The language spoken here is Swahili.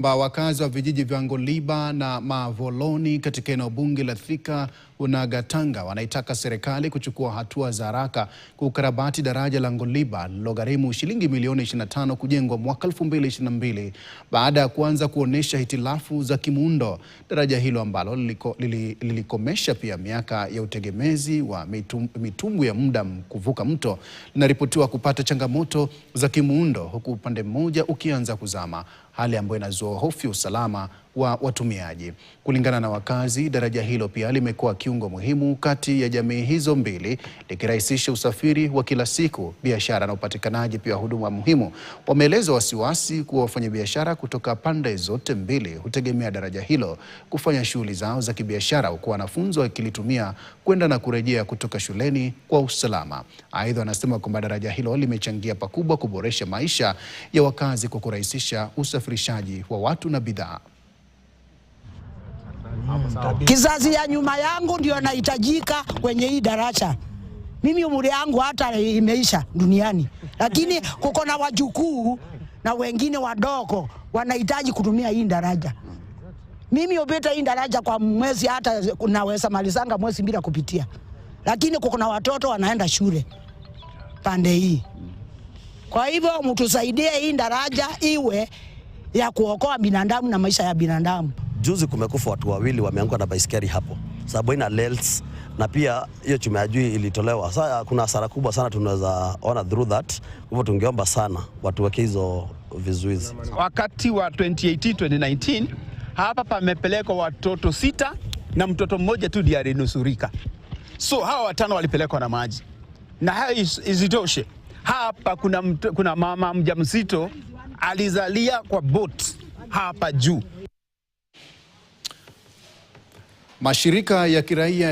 Wakazi wa vijiji vya Ngoliba na Mavoloni katika eneo bunge la Thika Unagatanga wanaitaka serikali kuchukua hatua za haraka kukarabati daraja la Ngoliba lilogharimu shilingi milioni 25 kujengwa mwaka 2022 baada ya kuanza kuonesha hitilafu za kimuundo. Daraja hilo ambalo lilikomesha pia miaka ya utegemezi wa mitumbwi ya muda kuvuka mto linaripotiwa kupata changamoto za kimuundo, huku upande mmoja ukianza kuzama, hali ambayo inazua hofu ya usalama wa watumiaji. Kulingana na wakazi, daraja hilo pia limekuwa kiungo muhimu kati ya jamii hizo mbili, likirahisisha usafiri wa kila siku, biashara na upatikanaji pia huduma muhimu. Wameeleza wasiwasi kuwa wafanyabiashara kutoka pande zote mbili hutegemea daraja hilo kufanya shughuli zao za kibiashara, huku wanafunzi wakilitumia kwenda na kurejea kutoka shuleni kwa usalama. Aidha, wanasema kwamba daraja hilo limechangia pakubwa kuboresha maisha ya wakazi kwa kurahisisha usafirishaji wa watu na bidhaa. Kizazi ya nyuma yangu ndio nahitajika kwenye hii daraja. Mimi umri yangu hata imeisha duniani, lakini kuko na wajukuu na wengine wadogo wanahitaji kutumia hii daraja. Mimi upita hii daraja kwa mwezi hata naweza malizanga mwezi bila kupitia, lakini kuko na watoto wanaenda shule pande hii. Kwa hivyo mtusaidie hii daraja iwe ya kuokoa binadamu na maisha ya binadamu. Juzi kumekufa watu wawili wameanguka na baisikeli hapo, sababu ina lels na pia hiyo chuma ya juu ilitolewa. Sasa kuna hasara kubwa sana tunaweza ona through that. Kwa hivyo tungeomba sana watu weke hizo vizuizi. Wakati wa 2018-2019 hapa pamepelekwa watoto 6 na mtoto mmoja tu ndiye alinusurika. So hawa 5 walipelekwa na maji. Na hayo isitoshe, hapa kuna mama mjamzito alizalia kwa boat hapa juu. Mashirika ya kiraia